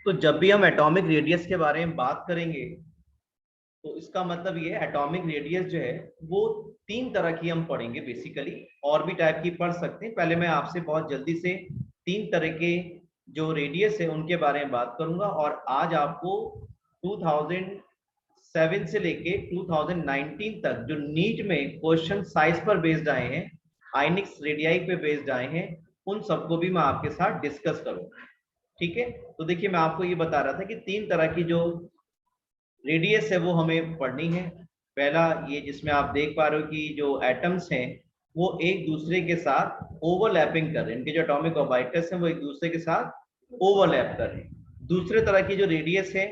तो जब भी हम एटॉमिक रेडियस के बारे में बात करेंगे तो इसका मतलब ये एटॉमिक रेडियस जो है वो तीन तरह की हम पढ़ेंगे बेसिकली, और भी टाइप की पढ़ सकते हैं। पहले मैं आपसे बहुत जल्दी से तीन तरह के जो रेडियस है उनके बारे में बात करूंगा, और आज आपको 2007 से लेके 2019 तक जो नीट में क्वेश्चन साइज पर बेस्ड आए हैं, आयनिक्स रेडियाई पे बेस्ड आए हैं, उन सबको भी मैं आपके साथ डिस्कस करूंगा। ठीक है, तो देखिए मैं आपको ये बता रहा था कि तीन तरह की जो रेडियस है वो हमें पढ़नी है। पहला ये जिसमें आप देख पा रहे हो कि जो एटम्स हैं वो एक दूसरे के साथ ओवरलैपिंग कर रहे हैं, इनके जो एटॉमिक ऑर्बिटल्स हैं वो एक दूसरे के साथ ओवरलैप कर रहे हैं। दूसरे तरह की जो रेडियस है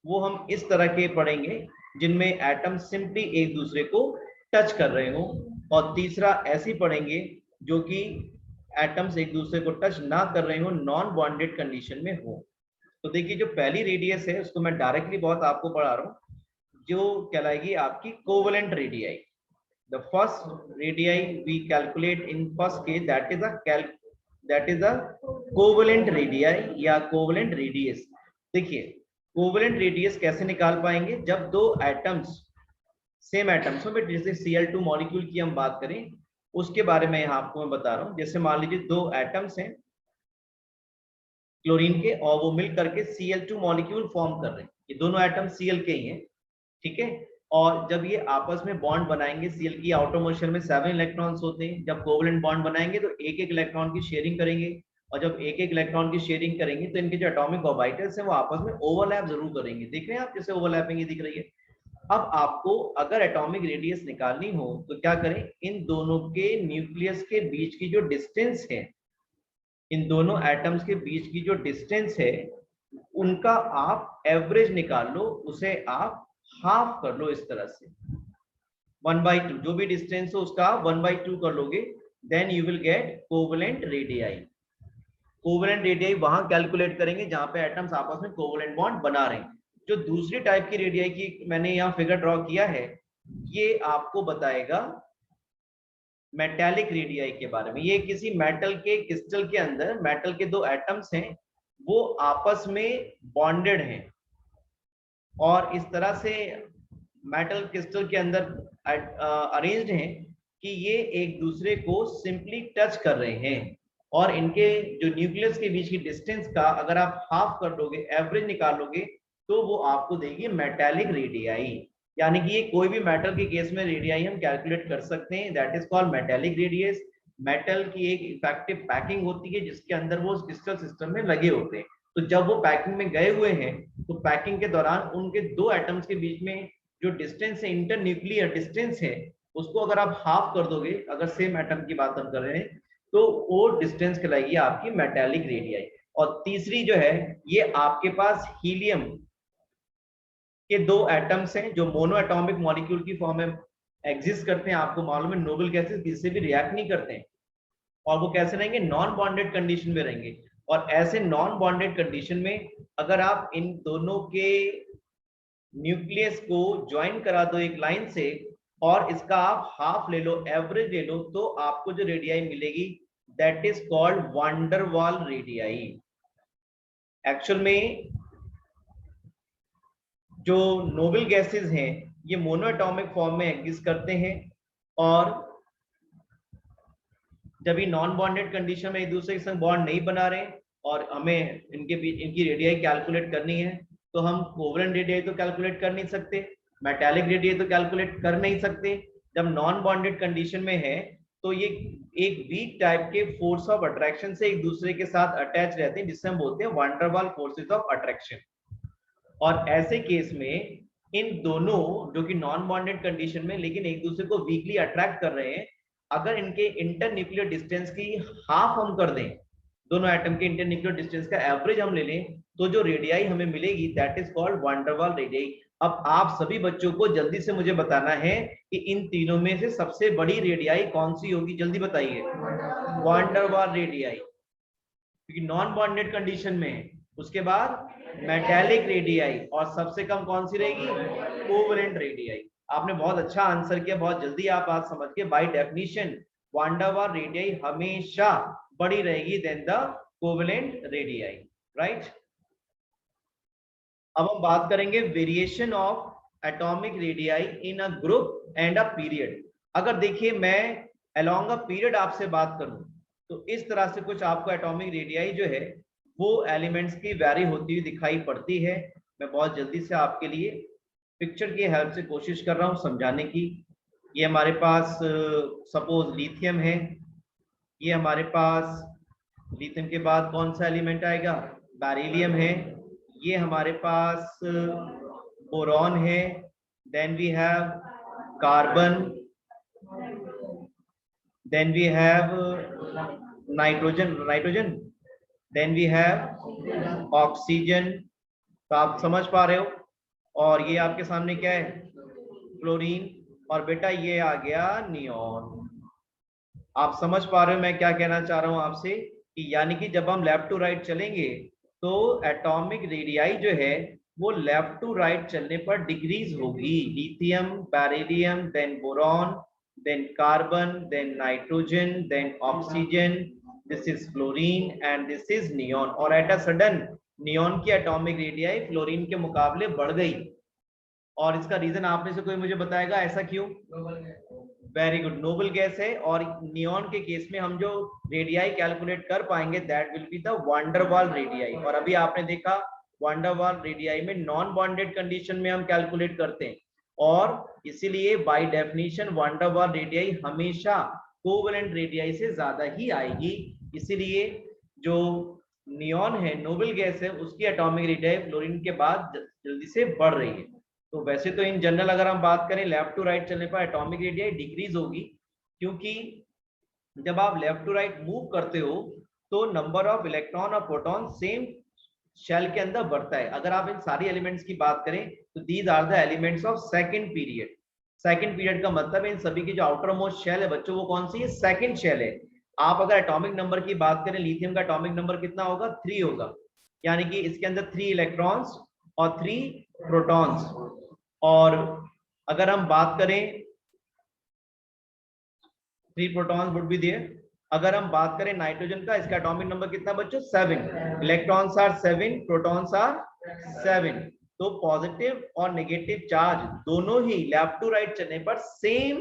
वो हम इस तरह के पढ़ेंगे जिनमें एटम सिंपली एक दूसरे को टच कर रहे हो, और तीसरा ऐसी पढ़ेंगे जो कि एटम्स एक दूसरे को टच ना कर रहे हो, नॉन बॉन्डेड कंडीशन में हो। तो देखिए जो पहली रेडियस है उसको मैं डायरेक्टली बहुत आपको पढ़ा रहा हूँ, जो कहलाएगी आपकी covalent radii. The first radii we calculate in first case that is a covalent radii या कोवेलेंट रेडियस। देखिए कोवेलेंट रेडियस कैसे निकाल पाएंगे, जब दो एटम्स सेम एटम्स में, जैसे Cl2 मॉलिक्यूल की हम बात करें उसके बारे में यहाँ आपको मैं बता रहा हूँ। जैसे मान लीजिए दो एटम्स हैं क्लोरीन के और वो मिल करके Cl2 मॉलिक्यूल फॉर्म कर रहे हैं, ये दोनों एटम Cl के ही हैं। ठीक है, और जब ये आपस में बॉन्ड बनाएंगे, Cl की आउटर मोशन में 7 इलेक्ट्रॉन्स होते हैं, जब कोवेलेंट बॉन्ड बनाएंगे तो एक एक इलेक्ट्रॉन की शेयरिंग करेंगे, और जब एक एक इलेक्ट्रॉन की शेयरिंग करेंगे तो इनके जो एटॉमिक ऑर्बिटल्स हैं वो आपस में ओवरलैप जरूर करेंगे। देख रहे हैं आप जैसे ओवरलैपिंग दिख रही है। अब आपको अगर एटॉमिक रेडियस निकालनी हो तो क्या करें, इन दोनों के न्यूक्लियस के बीच की जो डिस्टेंस है, इन दोनों एटम्स के बीच की जो डिस्टेंस है उनका आप एवरेज निकाल लो, उसे आप हाफ कर लो। इस तरह से 1/2, जो भी डिस्टेंस हो उसका 1/2 कर लोगे, then you will get covalent radii. Covalent radii वहां कैलकुलेट करेंगे जहां पे एटम्स आपस में कोवेलेंट बॉन्ड बना रहे हैं। जो दूसरी टाइप की रेडियाई की मैंने यहाँ फिगर ड्रॉ किया है, ये आपको बताएगा मेटेलिक रेडियाई के बारे में। ये किसी मेटल के क्रिस्टल के अंदर मेटल के दो एटम्स हैं वो आपस में बॉन्डेड हैं, और इस तरह से मेटल क्रिस्टल के अंदर अरेंज्ड हैं कि ये एक दूसरे को सिंपली टच कर रहे हैं, और इनके जो न्यूक्लियस के बीच की डिस्टेंस का अगर आप हाफ कर दोगे, एवरेज निकालोगे, तो वो आपको देगी मेटेलिक रेडियाई। यानी कि ये कोई भी मेटल के केस में रेडियाई हम कैलकुलेट कर सकते हैं, that is called metallic radius. Metal की एक इफेक्टिव पैकिंग होती है जिसके अंदर वो क्रिस्टल सिस्टम में लगे होते हैं। तो जब वो पैकिंग में गए हुए हैं तो पैकिंग के दौरान उनके दो एटम्स के बीच में जो डिस्टेंस है, इंटर न्यूक्लियर डिस्टेंस है, उसको अगर आप हाफ कर दोगे, अगर सेम एटम की बात हम कर रहे हैं, तो वो डिस्टेंस कहलाएगी आपकी मेटेलिक रेडियाई। और तीसरी जो है, ये आपके पास हीलियम के दो एटम्स हैं जो मोनो एटॉमिक मॉलिक्यूल की फॉर्म में एग्जिस्ट करते हैं। आपको मालूम है नोबेल गैसेस किसी भी रिएक्ट नहीं करते हैं, और वो कैसे रहेंगे, नॉन बॉन्डेड कंडीशन में रहेंगे। और ऐसे नॉन बॉन्डेड कंडीशन में अगर आप इन दोनों के न्यूक्लियस को ज्वाइन करा दो एक लाइन से, और इसका आप हाफ ले लो, एवरेज ले लो, तो आपको जो रेडियाई मिलेगी दैट इज कॉल्ड वान डर वाल रेडियाई। एक्चुअल में जो नोबेल गैसेस हैं ये मोनोएटॉमिक फॉर्म में एग्जिस्ट करते हैं, और जब ये नॉन बॉन्डेड कंडीशन में एक दूसरे के संग बॉन्ड नहीं बना रहे और हमें इनके बीच इनकी रेडियाई कैलकुलेट करनी है, तो हम कोवेलेंट रेडियाई तो कैलकुलेट कर नहीं सकते, मेटालिक रेडियाई तो कैलकुलेट कर नहीं सकते। जब नॉन बॉन्डेड कंडीशन में है तो ये एक वीक टाइप के फोर्स ऑफ अट्रैक्शन से एक दूसरे के साथ अटैच रहते हैं, जिससे हम बोलते हैं वान डर वाल फोर्सेस ऑफ अट्रैक्शन। और ऐसे केस में इन दोनों जो कि नॉन बॉन्डेड कंडीशन में लेकिन एक दूसरे को वीकली अट्रैक्ट कर रहे हैं, अगर इनके इंटर न्यूक्लियर डिस्टेंस की हाफ हम कर दें, दोनों एटम के इंटर न्यूक्लियर डिस्टेंस का एवरेज हम ले लें, तो जो रेडियाई हमें मिलेगी दैट इज कॉल्ड वान डर वाल रेडियाई। अब आप सभी बच्चों को जल्दी से मुझे बताना है कि इन तीनों में से सबसे बड़ी रेडियाई कौन सी होगी, जल्दी बताइए। वान डर वाल रेडियाई, क्योंकि नॉन बॉन्डेड कंडीशन में है। उसके बाद मेटालिक रेडियाई, और सबसे कम कौन सी रहेगी, कोवेलेंट रेडियाई। आपने बहुत अच्छा आंसर किया, बहुत जल्दी आप बात समझ के। बाय डेफिनेशन वान डर वाल रेडियाई हमेशा बड़ी रहेगी then the covalent radii, right. अब हम बात करेंगे variation of atomic radii in a group and a period. अगर देखिए मैं अलोंग अ पीरियड आपसे बात करूं तो इस तरह से कुछ आपको एटॉमिक रेडियाई जो है वो एलिमेंट्स की वैरी होती हुई दिखाई पड़ती है। मैं बहुत जल्दी से आपके लिए पिक्चर की हेल्प से कोशिश कर रहा हूं समझाने की। ये हमारे पास सपोज लिथियम है, ये हमारे पास लिथियम के बाद कौन सा एलिमेंट आएगा, बेरिलियम है, ये हमारे पास बोरॉन है, then we have carbon, then we have nitrogen, then we have oxygen. तो आप समझ पा रहे हो। और ये आपके सामने क्या है, फ्लोरीन। और बेटा ये आ गया नियॉन। आप समझ पा रहे हो मैं क्या कहना चाह रहा हूं आपसे, कि यानी कि जब हम लेफ्ट टू राइट चलेंगे तो एटॉमिक रेडियाई जो है वो लेफ्ट टू राइट चलने पर डिक्रीज होगी। Lithium, beryllium, then boron, then carbon, then nitrogen, then oxygen, this is fluorine and this is neon. और एट अ सडन नियॉन की एटॉमिक रेडियाई फ्लोरीन के मुकाबले बढ़ गई। और इसका रीजन आप में से कोई मुझे बताएगा ऐसा क्यों? वेरी गुड, नोबल गैस है। और नियॉन के केस में हम जो रेडियाई कैलकुलेट कर पाएंगे that will be the van der Waal radii. और अभी आपने देखा वांडरवाल रेडियाई में नॉन बॉन्डेड कंडीशन में हम कैलकुलेट करते हैं, और इसीलिए बाय डेफिनेशन वांडरवाल रेडियाई हमेशा कोवेलेंट रेडियाई से ज्यादा ही आएगी। इसीलिए जो नियॉन है, नोबल गैस है, उसकी एटॉमिक रेडियाई फ्लोरीन के बाद जल्दी से बढ़ रही है। तो वैसे तो इन जनरल अगर हम बात करें लेफ्ट टू राइट चलने पर एटॉमिक रेडियाई डिक्रीज होगी, क्योंकि जब आप लेफ्ट टू राइट मूव करते हो तो नंबर ऑफ इलेक्ट्रॉन और प्रोटॉन सेम शेल के अंदर बढ़ता है। अगर आप इन सारी एलिमेंट्स की बात करें तो these are the elements of second period. Second period का मतलब है इन सभी की जो आउटर मोस्ट शेल है बच्चों वो कौन सी है, सेकंड शेल है। आप अगर एटॉमिक नंबर की बात करें, लिथियम का एटॉमिक नंबर कितना होगा, 3 होगा, यानी कि इसके अंदर 3 इलेक्ट्रॉन्स और 3 प्रोटॉन्स। और अगर हम बात करें 3 प्रोटॉन्स वुड बी देयर। अगर हम बात करें नाइट्रोजन का, इसका एटॉमिक नंबर कितना बच्चों, 7, इलेक्ट्रॉन्स आर 7, प्रोटॉन्स आर 7। तो पॉजिटिव और नेगेटिव चार्ज दोनों ही लेफ्ट टू राइट चलने पर सेम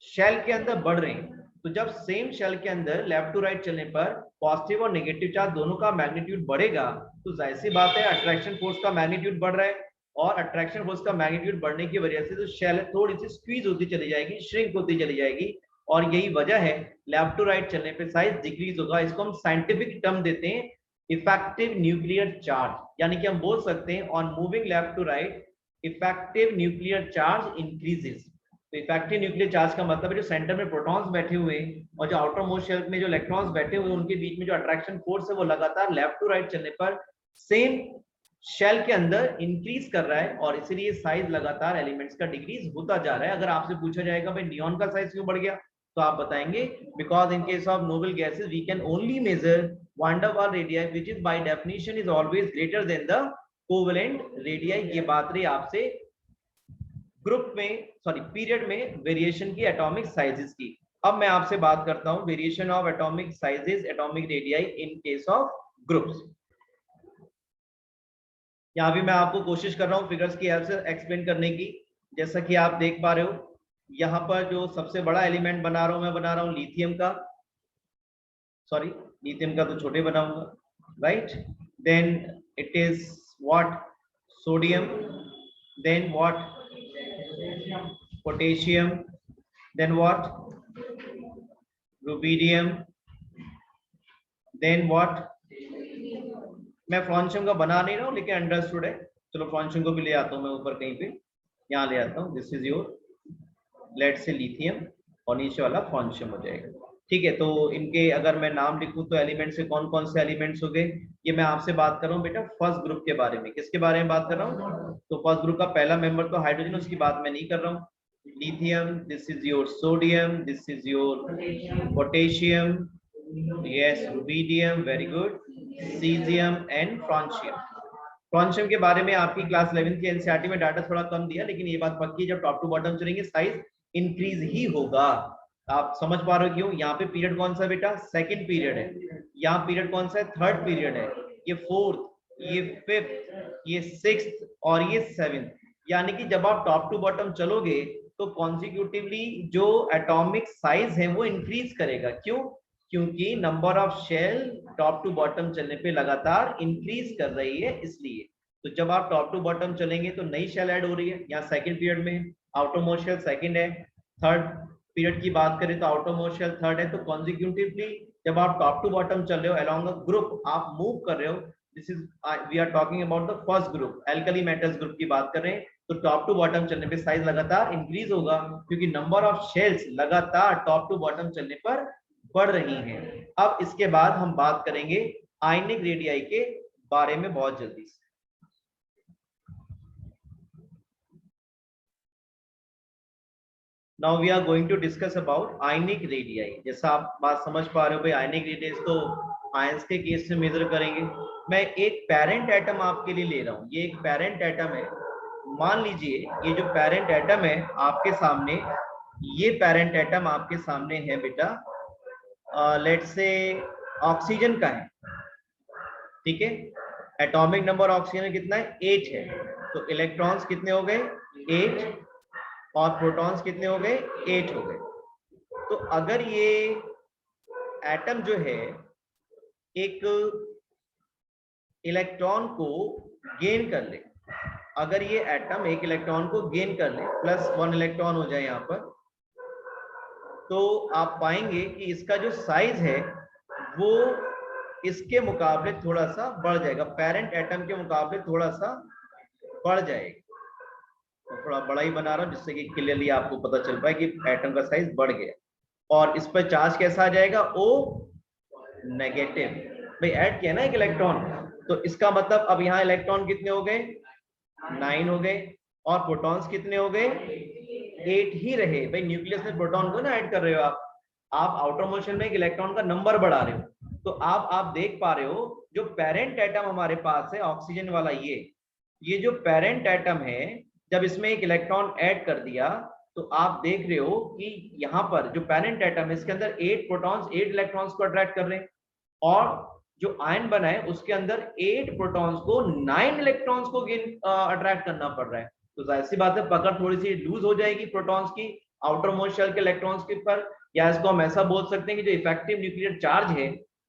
शेल के अंदर बढ़ रहे हैं। तो जब सेम शेल के अंदर लेफ्ट टू राइट चलने पर पॉजिटिव और नेगेटिव चार्ज दोनों का मैग्नीट्यूड बढ़ेगा, तो जाहिर सी बात है अट्रैक्शन फोर्स का मैग्नीट्यूड बढ़ रहा है, और अट्रैक्शन फोर्स का मैग्नीट्यूड बढ़ने की वजह से जो शेल है थोड़ी सी स्क्वीज होती चली जाएगी, श्रिंक होती चली जाएगी। और यही वजह है लेफ्ट टू राइट चलने पे साइज डिक्रीज होगा। इसको हम साइंटिफिक टर्म देते हैं इफेक्टिव न्यूक्लियर चार्ज, यानी कि हम बोल सकते हैं on moving left to right effective nuclear charge increases. तो इफेक्टिव न्यूक्लियर चार्ज का मतलब है जो सेंटर में प्रोटॉन्स बैठे हुए हैं और जो आउटर मोस्ट शेल में जो इलेक्ट्रॉन्स बैठे हुए हैं उनके बीच में जो अट्रैक्शन फोर्स है वो लगातार लेफ्ट टू राइट चलने पर सेम शेल के अंदर इंक्रीज कर रहा है, और इसीलिए साइज लगातार एलिमेंट्स का डिक्रीज होता जा रहा है। अगर आपसे पूछा जाएगा भाई नियॉन का साइज क्यों बढ़ गया, तो आप बताएंगे because in case of noble gases we can only measure van der Waals radii which is by definition is always greater than the covalent radii। ये बात रही आपसे ग्रुप में, सॉरी पीरियड में वेरिएशन की एटॉमिक साइजेस की। अब मैं आपसे बात करता हूं variation of atomic sizes, atomic radii in case of groups. यहाँ भी मैं आपको कोशिश कर रहा हूँ फिगर्स की हेल्प से एक्सप्लेन करने की। जैसा कि आप देख पा रहे हो यहाँ पर जो सबसे बड़ा एलिमेंट बना रहा हूँ मैं बना रहा हूँ लिथियम का, सॉरी लिथियम का तो छोटे बनाऊंगा, right. Then it is what, sodium, then what, potassium, then what, rubidium, then what. मैं फ्रांशियम का बना नहीं रहा हूँ लेकिन अंडरस्टूड है। चलो फ्रांशियम को भी ले आता हूँ मैं ऊपर कहीं पे, यहाँ ले आता हूँ। This is your let's say lithium और नीचे वाला फ्रांशियम हो जाएगा, ठीक है। तो इनके अगर मैं नाम लिखूं तो एलिमेंट से कौन कौन से एलिमेंट्स हो गए, ये मैं आपसे बात कर रहा हूँ बेटा फर्स्ट ग्रुप के बारे में। किसके बारे में बात कर रहा हूँ, तो फर्स्ट ग्रुप का पहला मेंबर तो हाइड्रोजन, उसकी बात मैं नहीं कर रहा हूँ। Lithium, this is your sodium, this is your potassium, yes rubidium, very good, caesium and francium. Francium के बारे में आपकी क्लास 11 की एनसीईआरटी में डाटा थोड़ा कम दिया, लेकिन ये बात पक्की जब टॉप टू बॉटम चलेंगे साइज इंक्रीज ही होगा। आप समझ पा रहे हो क्यों, यहाँ पे पीरियड कौन सा बेटा, सेकंड पीरियड है, यहाँ पीरियड कौन सा है, थर्ड पीरियड है, ये फोर्थ, ये फिफ्थ, ये सिक्स्थ और ये सेवेंथ। यानी कि जब आप टॉप टू बॉटम चलोगे तो कॉन्सिक्यूटिवली जो एटॉमिक साइज है वो इंक्रीज करेगा। क्यों? क्योंकि number of shell top to bottom चलने पे लगातार इंक्रीज कर रही है, इसलिए। तो जब आप टॉप टू बॉटम चलेंगे तो नई शेल ऐड हो रही है। यहाँ सेकंड पीरियड में आउटरमोस्ट शेल सेकंड है, थर्ड पीरियड की बात करें तो आउटरमोस्ट शेल थर्ड है। तो कॉन्सिक्यूटिवली जब आप टॉप टू बॉटम चल रहे हो अलोंग अ ग्रुप, आप मूव कर रहे हो। This is we are talking about the first group, alkali metals group की बात कर रहे हैं। तो टॉप टू बॉटम चलने पे साइज लगातार इंक्रीज होगा, क्योंकि नंबर ऑफ शेल्स लगातार टॉप टू बॉटम चलने पर बढ़ रही हैं। अब इसके बाद हम बात करेंगे आयनिक रेडियाई के बारे में बहुत जल्दी से। Now we are going to discuss about ionic radii। जैसा आप बात समझ पा रहे हो भाई, आयनिक रेडियस तो आयंस के केस में मेजर करेंगे। मैं एक पेरेंट एटम आपके लिए ले रहा हूँ, ये एक पेरेंट एटम है। मान लीजिए ये जो पेरेंट एटम है आपके सामने, ये पेरेंट एटम आपके सामने है बेटा, लेट्स से ऑक्सीजन का है, ठीक है। एटॉमिक नंबर ऑक्सीजन कितना है? 8 है। तो इलेक्ट्रॉन्स कितने हो गए? 8, और प्रोटॉन्स कितने हो गए? 8 हो गए। तो अगर ये एटम जो है एक इलेक्ट्रॉन को गेन कर ले, अगर ये एटम एक इलेक्ट्रॉन को गेन कर ले, +1 इलेक्ट्रॉन हो जाए यहाँ पर, तो आप पाएंगे कि इसका जो साइज है वो इसके मुकाबले थोड़ा सा बढ़ जाएगा, पेरेंट एटम के मुकाबले थोड़ा सा बढ़ जाएगा। तो थोड़ा बड़ा ही बना रहा हूं जिससे कि क्लियरली आपको पता चल पाए कि एटम का साइज बढ़ गया। और इस पर चार्ज कैसा आ जाएगा? O negative. भाई ऐड किया ना एक इलेक्ट्रॉन, तो इसका मतलब अब यहाँ इलेक्ट्रॉन कितने हो गए? 9 हो गए। और प्रोटॉन्स कितने हो गए? 8 ही रहे। भाई न्यूक्लियस में प्रोटॉन को ना ऐड कर रहे हो आप आउटर मोशन में एक इलेक्ट्रॉन का नंबर बढ़ा रहे हो। तो आप देख पा रहे हो जो पेरेंट एटम हमारे पास है ऑक्सीजन वाला, ये जो पेरेंट एटम है, जब इसमें एक इलेक्ट्रॉन ऐड कर दिया तो आप देख रहे हो कि यहाँ पर जो पेरेंट एटम है इसके अंदर 8 प्रोटॉन्स 8 इलेक्ट्रॉन्स को अट्रैक्ट कर रहे हैं, और जो आयन बना है उसके अंदर 8 प्रोटॉन्स को 9 इलेक्ट्रॉन्स को अट्रैक्ट करना पड़ रहा है। तो जाहिर सी बात है पकड़ थोड़ी सी लूज हो जाएगी प्रोटॉन्स की आउटर मोस्ट शेल के इलेक्ट्रॉन्स के ऊपर। या इसको हम ऐसा बोल सकते हैं कि जो इफेक्टिव न्यूक्लियर चार्ज है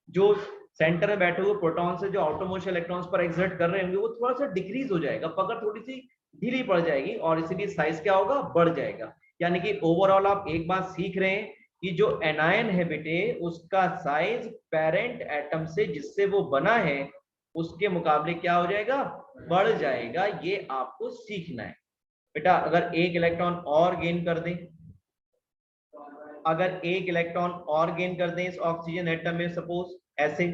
जो सेंटर में बैठे हुए प्रोटॉन से जो आउटर मोस्ट इलेक्ट्रॉन्स पर एक्सर्ट कर रहे होंगे वो थोड़ा सा डिक्रीज हो जाएगा, पकड़ थोड़ी सी ढीली पड़ जाएगी, और इसीलिए साइज क्या होगा? बढ़ जाएगा। यानी कि ओवरऑल आप एक बात सीख रहे हैं कि जो एनायन है बेटे उसका साइज पेरेंट एटम से जिससे वो बना है उसके मुकाबले क्या हो जाएगा? बढ़ जाएगा। ये आपको सीखना है बेटा। अगर एक इलेक्ट्रॉन और गेन कर दें, अगर एक इलेक्ट्रॉन और गेन कर दें इस ऑक्सीजन एटम में, सपोज ऐसे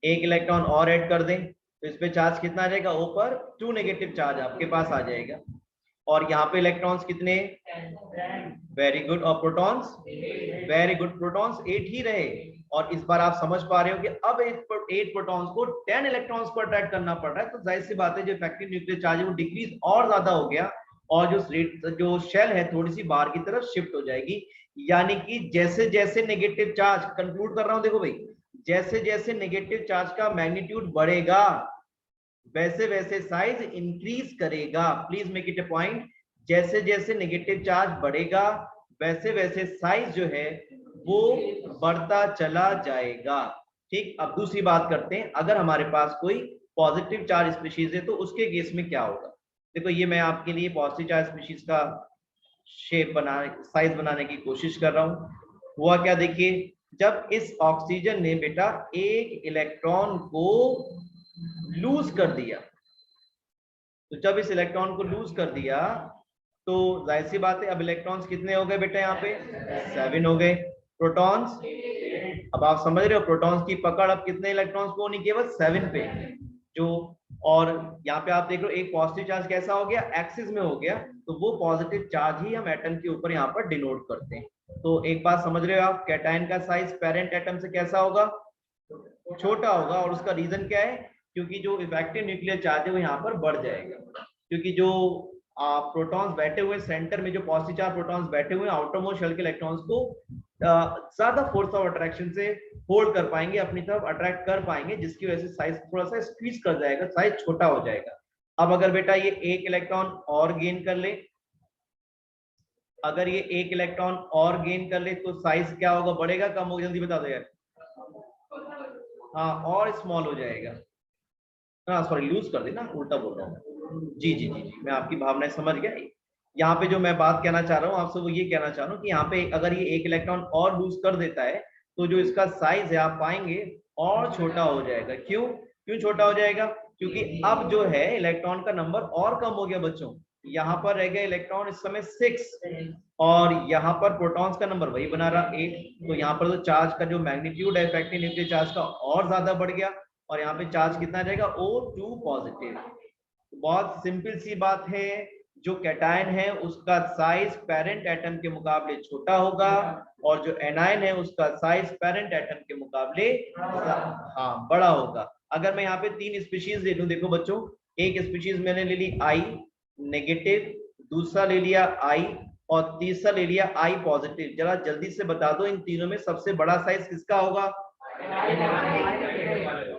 एक इलेक्ट्रॉन और ऐड कर दें, तो इस पे चार्ज कितना आ जाएगा? ऊपर 2 नेगेटिव चार्ज आपके पास आ जाएगा। और यहाँ पे इलेक्ट्रॉन्स कितने? Very good. और प्रोटॉन्स? वेरी गुड, प्रोटॉन्स 8 ही रहे। और इस बार आप समझ पा रहे हो कि अब 8 प्रोटॉन्स को 10 इलेक्ट्रॉन्स को अट्रैक्ट करना पड़ रहा है। तो जाहिर सी बात है जो इफेक्टिव न्यूक्लियर चार्ज है वो डिक्रीज और ज्यादा हो गया, और जो शेल है थोड़ी सी बाहर की तरफ शिफ्ट हो जाएगी। यानी कि जैसे जैसे नेगेटिव चार्ज, कंक्लूड कर रहा हूं देखो भाई, जैसे जैसे नेगेटिव चार्ज का मैग्नीट्यूड बढ़ेगा वैसे वैसे साइज इंक्रीज करेगा। Please make it a point, जैसे जैसे नेगेटिव चार्ज बढ़ेगा वैसे वैसे साइज जो है वो बढ़ता चला जाएगा। ठीक, अब दूसरी बात करते हैं, अगर हमारे पास कोई पॉजिटिव चार्ज स्पीशीज है तो उसके केस में क्या होगा। देखो ये मैं आपके लिए पॉजिटिव चार्ज स्पीशीज का शेप बनाने, साइज बनाने की कोशिश कर रहा हूं। हुआ क्या देखिए, जब इस ऑक्सीजन ने बेटा एक इलेक्ट्रॉन को लूज कर दिया, तो जब इस इलेक्ट्रॉन को लूज कर दिया तो जाहिर सी बात है अब इलेक्ट्रॉन्स कितने हो गए बेटा? यहाँ पे 7 हो गए। प्रोटॉन्स, अब आप समझ रहे हो प्रोटॉन्स की पकड़ अब कितने इलेक्ट्रॉन्स को होनी? केवल 7 पे जो। और यहाँ पे आप देख रहे हो एक पॉजिटिव चार्ज कैसा हो गया? एक्सिस में हो गया। तो वो पॉजिटिव चार्ज ही हम एटम के ऊपर यहाँ पर डिनोट करते हैं। तो एक बात समझ रहे हो आप, कैटायन का साइज पेरेंट एटम से कैसा होगा? छोटा होगा। और उसका रीजन क्या है? क्योंकि जो इफेक्टिव न्यूक्लियर चार्ज है वो यहाँ पर बढ़ जाएगा, क्योंकि जो प्रोटॉन्स बैठे हुए सेंटर में, जो पॉजिटिव चार्ज प्रोटॉन्स बैठे हुए आउटर मोस्ट शेल के इलेक्ट्रॉन्स को ज्यादा फोर्स ऑफ अट्रैक्शन से होल्ड कर पाएंगे, अपनी तरफ अट्रैक्ट कर पाएंगे, जिसकी वजह से साइज थोड़ा सा स्क्वीज कर जाएगा, साइज छोटा हो जाएगा। अब अगर बेटा ये एक इलेक्ट्रॉन और गेन कर ले, अगर ये एक इलेक्ट्रॉन और गेन कर ले तो साइज क्या होगा, बढ़ेगा कम होगा, जल्दी बता दो यार। हाँ, और स्मॉल हो जाएगा। हाँ सॉरी, लूज कर देना, उल्टा बोल रहा हूँ। जी जी जी जी, मैं आपकी भावनाएं समझ गया। यहाँ पे जो मैं बात कहना चाह रहा हूँ आपसे वो ये कहना चाह रहा हूँ कि यहाँ पे अगर ये एक इलेक्ट्रॉन और लूज कर देता है तो जो इसका साइज है आप पाएंगे और छोटा हो जाएगा। क्यों क्यों छोटा हो जाएगा? क्योंकि अब जो है इलेक्ट्रॉन का नंबर और कम हो गया बच्चों। यहाँ पर रह गया इलेक्ट्रॉन इस समय 6 और यहाँ पर प्रोटॉन्स का नंबर वही बना रहा 8। तो यहाँ पर तो चार्ज का जो मैग्नीट्यूड है इफेक्टिव न्यूक्लियर चार्ज का और ज्यादा बढ़ गया और यहाँ पे चार्ज कितना रहेगा, O2 पॉजिटिव। बहुत सिंपल सी बात है, जो कैटायन है उसका साइज पेरेंट एटम के मुकाबले छोटा होगा और जो एनायन है उसका साइज पेरेंट एटम के मुकाबले हाँ बड़ा होगा। अगर मैं यहाँ पे 3 स्पीशीज ले लूं, देखो बच्चों, एक स्पीशीज मैंने ले ली I नेगेटिव, दूसरा ले लिया I और तीसरा ले लिया I पॉजिटिव। जरा जल्दी से बता दो इन तीनों में सबसे बड़ा साइज किसका होगा?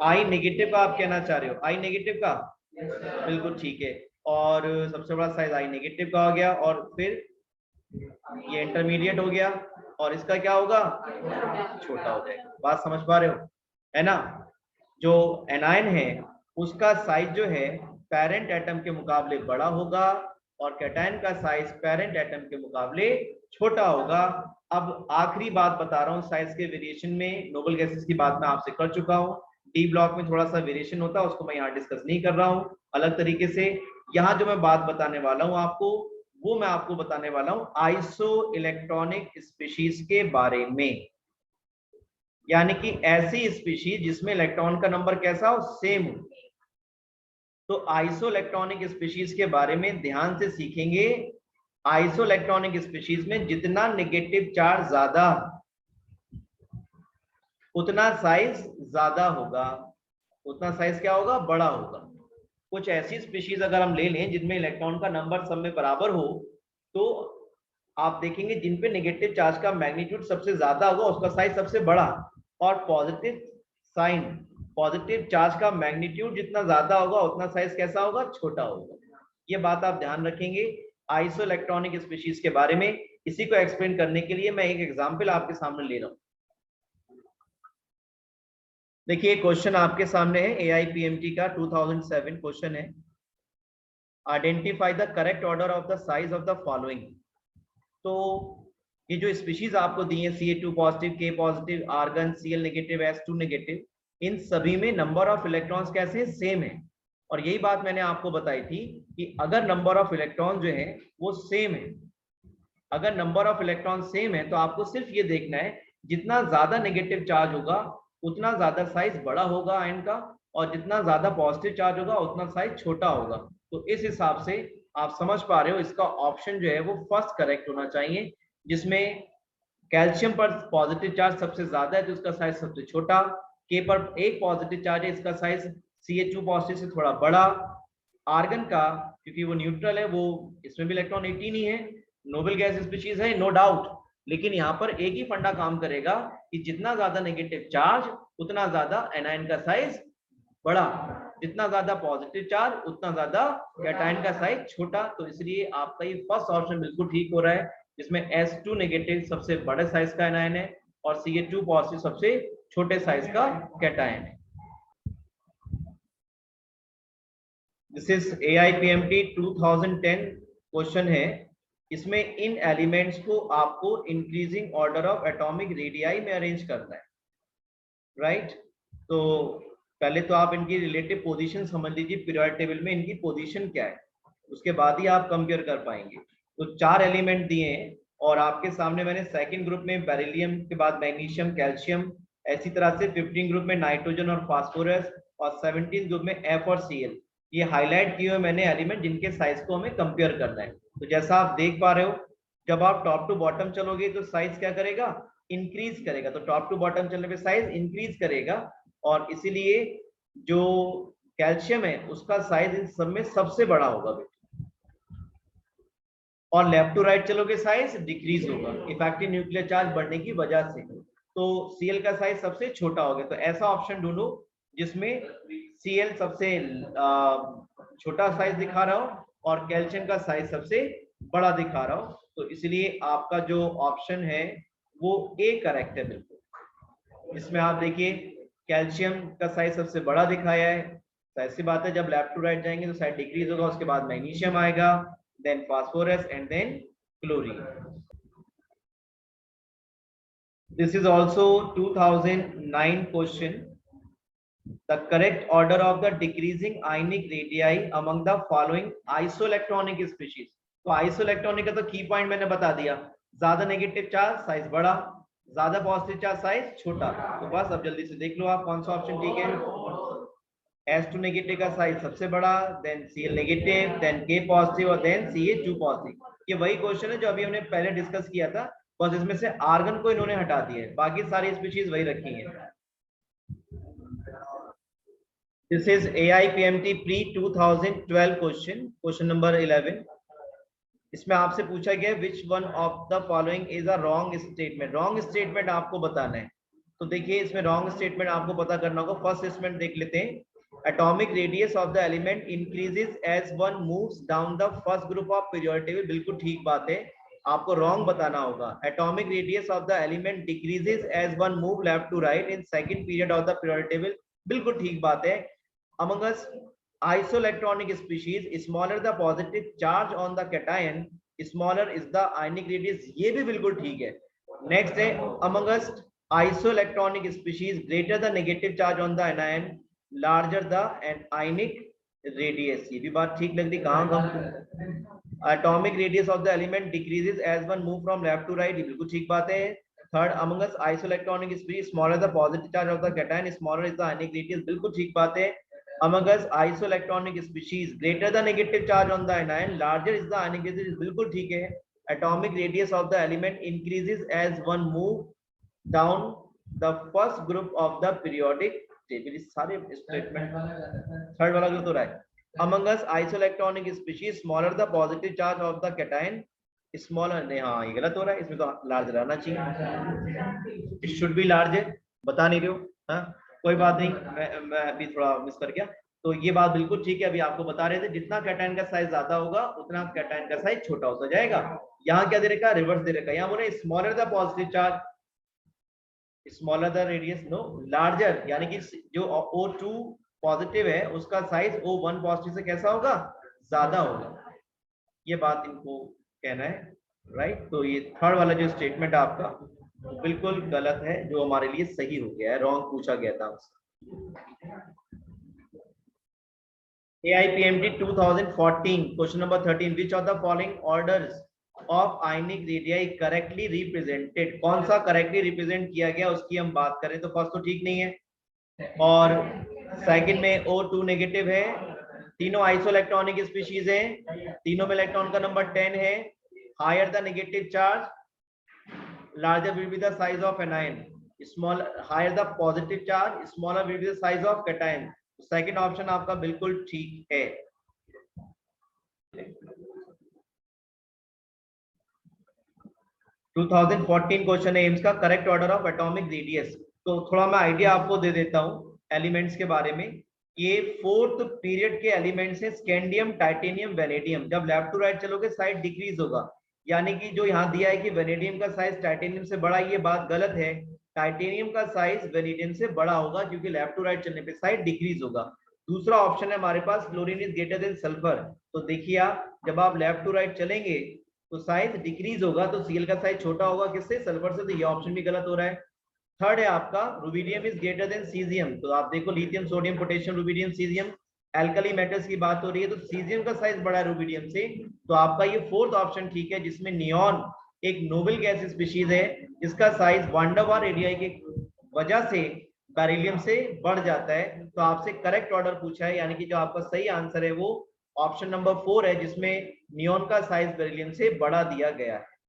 I नेगेटिव का आप कहना चाह रहे हो? I नेगेटिव का, बिल्कुल ठीक है। और सबसे बड़ा साइज I नेगेटिव का हो गया और फिर ये इंटरमीडिएट हो गया और इसका क्या होगा, छोटा हो जाएगा। बात समझ पा रहे हो है ना? जो एनायन है उसका साइज जो है पेरेंट एटम के मुकाबले बड़ा होगा और कैटायन का साइज पेरेंट एटम के मुकाबले छोटा होगा। अब आखिरी बात बता रहा हूँ साइज के वेरिएशन में, नोबल गैसेस की बात मैं आपसे कर चुका हूँ। डी ब्लॉक में थोड़ा सा वेरिएशन होता है, उसको मैं यहाँ डिस्कस नहीं कर रहा हूँ अलग तरीके से। यहाँ जो मैं बात बताने वाला हूँ आपको, वो मैं आपको बताने वाला हूँ आइसो इलेक्ट्रॉनिक स्पीशीज के बारे में, यानी कि ऐसी स्पीशीज जिसमें इलेक्ट्रॉन का नंबर कैसा हो, सेम हो। तो आइसो इलेक्ट्रॉनिक स्पीशीज के बारे में ध्यान से सीखेंगे। आइसो इलेक्ट्रॉनिक स्पीशीज में जितना नेगेटिव चार्ज ज्यादा उतना साइज ज्यादा होगा, उतना साइज क्या होगा, बड़ा होगा। कुछ ऐसी स्पीशीज अगर हम ले लें जिनमें इलेक्ट्रॉन का नंबर सब में बराबर हो, तो आप देखेंगे जिन पे नेगेटिव चार्ज का मैग्नीट्यूड सबसे ज्यादा होगा उसका साइज सबसे बड़ा, और पॉजिटिव साइन पॉजिटिव चार्ज का मैग्नीट्यूड जितना ज्यादा होगा उतना साइज कैसा होगा, छोटा होगा। ये बात आप ध्यान रखेंगे आइसो इलेक्ट्रॉनिक स्पीशीज के बारे में। इसी को एक्सप्लेन करने के लिए मैं एक एग्जांपल आपके सामने ले रहा हूं। देखिए क्वेश्चन आपके सामने है, AIPMT का 2007 क्वेश्चन है। Identify the correct order of the size of the following. तो ये जो स्पीशीज आपको दी है Ca2 positive, K positive, argon, Cl negative, S2 negative, इन सभी में नंबर ऑफ इलेक्ट्रॉन्स कैसे हैं, सेम है। और यही बात मैंने आपको बताई थी कि अगर नंबर ऑफ इलेक्ट्रॉन जो है वो सेम है, अगर नंबर ऑफ इलेक्ट्रॉन सेम है तो आपको सिर्फ ये देखना है जितना ज्यादा नेगेटिव चार्ज होगा उतना ज्यादा साइज बड़ा होगा आयन का, और जितना ज्यादा पॉजिटिव चार्ज होगा उतना साइज छोटा होगा। तो इस हिसाब से आप समझ पा रहे हो इसका ऑप्शन जो है वो फर्स्ट करेक्ट होना चाहिए, जिसमें कैल्शियम पर पॉजिटिव चार्ज सबसे ज्यादा है तो इसका साइज सबसे छोटा, के पर एक पॉजिटिव चार्ज है इसका साइज Ca2 पॉजिटिव से थोड़ा बड़ा, आर्गन का क्योंकि वो न्यूट्रल है वो इसमें भी इलेक्ट्रॉन 18 ही है, नोबल गैस स्पीशीज है नो डाउट, लेकिन यहाँ पर एक ही फंडा काम करेगा कि जितना ज्यादा नेगेटिव चार्ज उतना ज्यादा एनायन का साइज बड़ा, जितना ज्यादा पॉजिटिव चार्ज उतना ज्यादा कैटायन का साइज छोटा। तो इसलिए आपका ये फर्स्ट ऑप्शन बिल्कुल ठीक हो रहा है, जिसमें S2 नेगेटिव सबसे बड़े साइज का एनायन है और Ca2 पॉजिटिव सबसे छोटे साइज का कैटायन है। दिस इज AIPMT 2010 क्वेश्चन है। इसमें इन एलिमेंट्स को आपको increasing order of atomic radii में अरेंज करना है, राइट? तो पहले तो आप इनकी रिलेटिव पोजीशन समझ लीजिए, पीरियोडिक टेबल में इनकी पोजीशन क्या है, उसके बाद ही आप कंपेयर कर पाएंगे। तो 4 एलिमेंट दिए हैं और आपके सामने मैंने सेकंड ग्रुप में बेरिलियम के बाद मैग्नीशियम, कैल्शियम, ऐसी तरह से 15 ग्रुप में नाइट्रोजन और फास्फोरस और 17 ग्रुप में F और Cl, ये हाईलाइट किए हुए मैंने एलिमेंट जिनके साइज को हमें कंपेयर करना है। तो जैसा आप देख पा रहे हो जब आप टॉप टू बॉटम चलोगे तो साइज क्या करेगा, इंक्रीज करेगा। तो टॉप टू बॉटम चलने पे साइज इंक्रीज करेगा और इसीलिए जो कैल्शियम है उसका साइज इन सब में सबसे बड़ा होगा बेटा। और लेफ्ट टू राइट चलोगे साइज डिक्रीज होगा इफेक्टिव न्यूक्लियर चार्ज बढ़ने की वजह से। तो Cl का साइज सबसे छोटा हो गया। तो ऐसा ऑप्शन ढूंढो जिसमें Cl सबसे छोटा साइज दिखा रहा हो और कैल्शियम का साइज सबसे बड़ा दिखा रहा हो। तो इसलिए आपका जो ऑप्शन है वो ए करेक्ट है बिल्कुल। इसमें आप देखिए कैल्शियम का साइज सबसे बड़ा दिखाया है। तो ऐसी बात है जब लेफ्ट टू राइट जाएंगे तो साइज डिक्रीज होगा, उसके बाद मैग्नीशियम आएगा, then phosphorus and then chlorine. This is also 2009 question. The correct order of the decreasing ionic radii among the following isoelectronic species. तो isoelectronic का तो की पॉइंट मैंने बता दिया, ज्यादा नेगेटिव चार्ज साइज बड़ा, ज्यादा पॉजिटिव चार्ज साइज छोटा। तो बस अब जल्दी से देख लो आप कौन सा ऑप्शन ठीक है। S2 नेगेटिव का साइज सबसे बड़ा, then Cl negative, then K positive और देन Ca2 पॉजिटिव। ये वही क्वेश्चन है जो अभी हमने पहले डिस्कस किया था, बस इसमें से आर्गन को इन्होंने हटा दिया है, बाकी सारी स्पीशीज वही रखी हैं। This is AIPMT pre 2012 question number 11। इसमें आपसे पूछा गया which one of the following is a wrong statement. Wrong statement आपको बताना है। तो देखिए इसमें रॉन्ग स्टेटमेंट आपको पता करना होगा। फर्स्ट स्टेटमेंट देख लेते हैं। Atomic radius of the element increases as one moves down the first group of periodic table. बिल्कुल ठीक बात है, आपको रॉन्ग बताना होगा। Atomic radius of the element decreases as one move left to right in second period of the periodic table. बिल्कुल ठीक बात है। Among us isoelectronic species, smaller the positive charge on the cation, smaller is the ionic radius। ये भी बिल्कुल ठीक है। Next है among us isoelectronic species, greater the negative charge on the anion, larger the ionic radius। ये भी बात ठीक लग रही। कहाँ atomic radius of the element decreases as one move from left to right। ये बिल्कुल ठीक बात है। Third among us isoelectronic species, smaller the positive charge of the cation, smaller is the ionic radius। बिल्कुल ठीक बात है। Among us isoelectronic species, greater the negative charge on the anion, larger is the ionic radius। बिल्कुल ठीक है। Atomic radius of the element increases as one move down the first group of the periodic table। सारे statement third वाला गलत हो रहा है। Among us isoelectronic species, smaller the positive charge of the cation, smaller नहीं, हाँ ये गलत हो रहा है। इसमें तो लार्ज रहना चाहिए। It should be large है, बता नहीं रहे हो। हाँ कोई बात नहीं, मैं अभी थोड़ा मिस कर गया। तो ये बात बिल्कुल ठीक है। अभी आपको बता रहे थे जितना कैटायन का साइज ज्यादा होगा उतना कैटायन का साइज छोटा होता जाएगा। यहाँ क्या दे रखा है, रिवर्स दे रखा है। यहाँ बोले smaller the positive charge, smaller the radius, no larger, यानी कि जो O2 पॉजिटिव है उसका साइज O1 पॉजिटिव से कैसा होगा, ज्यादा होगा। ये बात इनको कहना है, राइट। तो ये थर्ड वाला जो स्टेटमेंट है आपका तो बिल्कुल गलत है, जो हमारे लिए सही हो गया है, रॉन्ग पूछा गया था उससे। AIPMT 2014 question number 13, which of the following orders of ionic radii correctly represented. कौन सा करेक्टली रिप्रेजेंट किया गया उसकी हम बात करें तो फर्स्ट तो ठीक नहीं है, और सेकंड में O2 नेगेटिव है। तीनों आइसोइलेक्ट्रॉनिक स्पीशीज हैं, तीनों में इलेक्ट्रॉन का नंबर 10 है। Higher the negative charge, larger will be the size of anion, small higher the positive charge, smaller will be the size of cation। Second option आपका बिल्कुल ठीक है। टू 2014 क्वेश्चन है एम्स का, correct order of atomic radius. तो थोड़ा मैं idea आपको दे देता हूँ एलिमेंट्स के बारे में। ये फोर्थ पीरियड के एलिमेंट्स हैं, स्कैंडियम, टाइटेनियम, वेनेडियम। जब लेफ्ट टू राइट चलोगे साइड डिक्रीज होगा, यानी कि जो यहाँ दिया है कि वेनेडियम का साइज टाइटेनियम से बड़ा, ये बात गलत है। टाइटेनियम का साइज वेनेडियम से बड़ा होगा क्योंकि लेफ्ट टू राइट चलने पे साइड डिक्रीज होगा। दूसरा ऑप्शन है हमारे पास, chlorine is greater than sulphur. तो देखिए आप जब आप लेफ्ट टू राइट चलेंगे तो साइज डिक्रीज होगा, तो Cl का साइज छोटा होगा किससे, सल्फर से। तो ये ऑप्शन भी गलत हो रहा है। थर्ड है आपका, rubidium is greater then caesium. तो आप देखो lithium, sodium, potassium, rubidium, caesium, alkali metals की बात हो रही है, तो सीजियम का साइज बड़ा है रुबिडियम से। तो आपका ये फोर्थ ऑप्शन ठीक है, जिसमें नियॉन एक नोबेल गैस स्पीशीज है जिसका size van der Waals radii की वजह से बेरिलियम से बढ़ जाता है। तो आपसे करेक्ट ऑर्डर पूछा है, यानी कि जो आपका सही आंसर है वो ऑप्शन नंबर 4 है, जिसमें नियॉन का साइज बेरिलियम से बड़ा दिया गया है।